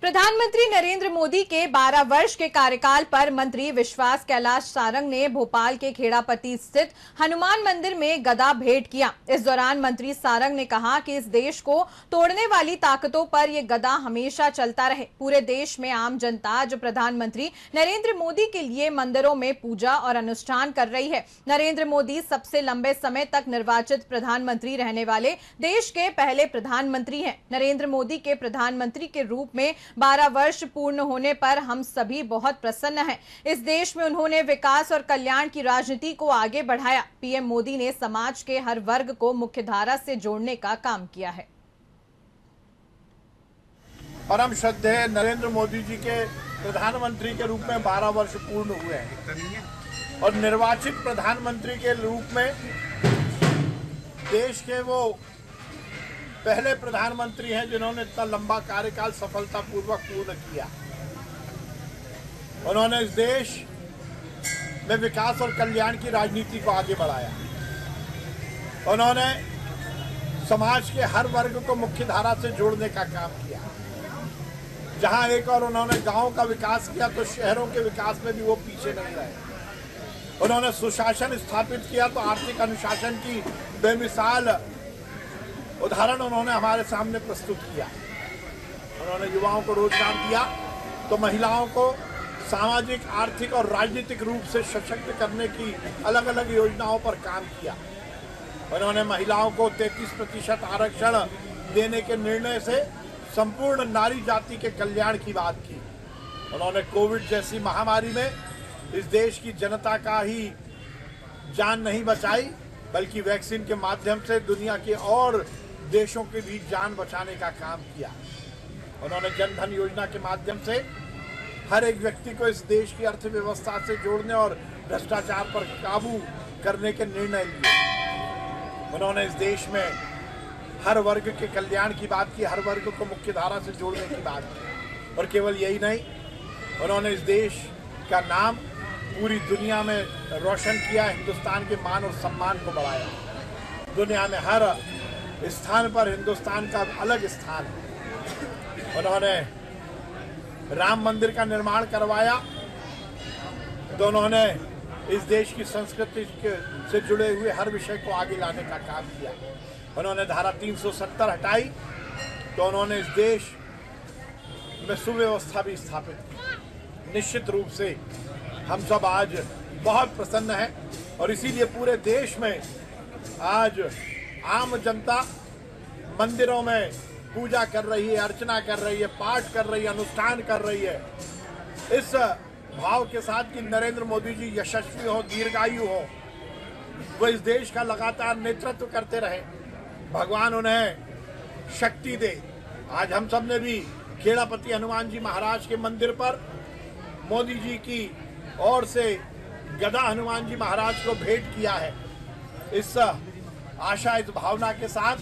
प्रधानमंत्री नरेंद्र मोदी के 12 वर्ष के कार्यकाल पर मंत्री विश्वास कैलाश सारंग ने भोपाल के खेड़ापत्ती स्थित हनुमान मंदिर में गदा भेंट किया। इस दौरान मंत्री सारंग ने कहा कि इस देश को तोड़ने वाली ताकतों पर यह गदा हमेशा चलता रहे। पूरे देश में आम जनता जो प्रधानमंत्री नरेंद्र मोदी के लिए मंदिरों में पूजा और अनुष्ठान कर रही है। नरेंद्र मोदी सबसे लंबे समय तक निर्वाचित प्रधानमंत्री रहने वाले देश के पहले प्रधानमंत्री हैं। नरेंद्र मोदी के प्रधानमंत्री के रूप में 12 वर्ष पूर्ण होने पर हम सभी बहुत प्रसन्न हैं। इस देश में उन्होंने विकास और कल्याण की राजनीति को आगे बढ़ाया। पीएम मोदी ने समाज के हर वर्ग को मुख्यधारा से जोड़ने का काम किया है। परम श्रद्धेय नरेंद्र मोदी जी के प्रधानमंत्री के रूप में 12 वर्ष पूर्ण हुए हैं और निर्वाचित प्रधानमंत्री के रूप में देश के वो पहले प्रधानमंत्री हैं जिन्होंने इतना लंबा कार्यकाल सफलतापूर्वक पूर्ण किया। उन्होंने इस देश में विकास और कल्याण की राजनीति को आगे बढ़ाया। उन्होंने समाज के हर वर्ग को मुख्यधारा से जोड़ने का काम किया। जहां एक और उन्होंने गांव का विकास किया तो शहरों के विकास में भी वो पीछे नहीं रहे। उन्होंने सुशासन स्थापित किया तो आर्थिक अनुशासन की बेमिसाल उदाहरण उन्होंने हमारे सामने प्रस्तुत किया। उन्होंने युवाओं को रोजगार दिया तो महिलाओं को सामाजिक, आर्थिक और राजनीतिक रूप से सशक्त करने की अलग अलग योजनाओं पर काम किया। उन्होंने महिलाओं को 33% आरक्षण देने के निर्णय से संपूर्ण नारी जाति के कल्याण की बात की। उन्होंने कोविड जैसी महामारी में इस देश की जनता का ही जान नहीं बचाई बल्कि वैक्सीन के माध्यम से दुनिया के और देशों की भी जान बचाने का काम किया। उन्होंने जन धन योजना के माध्यम से हर एक व्यक्ति को इस देश की अर्थव्यवस्था से जोड़ने और भ्रष्टाचार पर काबू करने के निर्णय लिए। उन्होंने इस देश में हर वर्ग के कल्याण की बात की, हर वर्ग को मुख्यधारा से जोड़ने की बात की। और केवल यही नहीं, उन्होंने इस देश का नाम पूरी दुनिया में रोशन किया, हिंदुस्तान के मान और सम्मान को बढ़ाया। दुनिया में हर स्थान पर हिंदुस्तान का अलग स्थान है। उन्होंने राम मंदिर का निर्माण करवाया तो उन्होंने इस देश की संस्कृति से जुड़े हुए हर विषय को आगे लाने का काम किया। उन्होंने धारा 370 हटाई तो उन्होंने इस देश में सुव्यवस्था भी स्थापित की। निश्चित रूप से हम सब आज बहुत प्रसन्न हैं और इसीलिए पूरे देश में आज आम जनता मंदिरों में पूजा कर रही है, अर्चना कर रही है, पाठ कर रही है, अनुष्ठान कर रही है, इस भाव के साथ कि नरेंद्र मोदी जी यशस्वी हो, दीर्घायु हो, वो इस देश का लगातार नेतृत्व करते रहे, भगवान उन्हें शक्ति दे। आज हम सब ने भी खेड़ापत्ती हनुमान जी महाराज के मंदिर पर मोदी जी की ओर से गदा हनुमान जी महाराज को भेंट किया है। इस आशा, इस भावना के साथ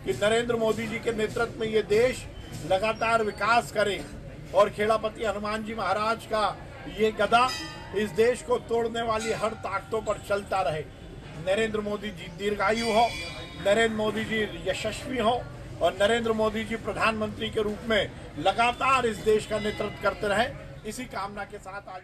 कि नरेंद्र मोदी जी के नेतृत्व में ये देश लगातार विकास करे और खेड़ापत्ती हनुमान जी महाराज का ये गदा इस देश को तोड़ने वाली हर ताकतों पर चलता रहे। नरेंद्र मोदी जी दीर्घायु हो, नरेंद्र मोदी जी यशस्वी हो और नरेंद्र मोदी जी प्रधानमंत्री के रूप में लगातार इस देश का नेतृत्व करते रहे। इसी कामना के साथ आज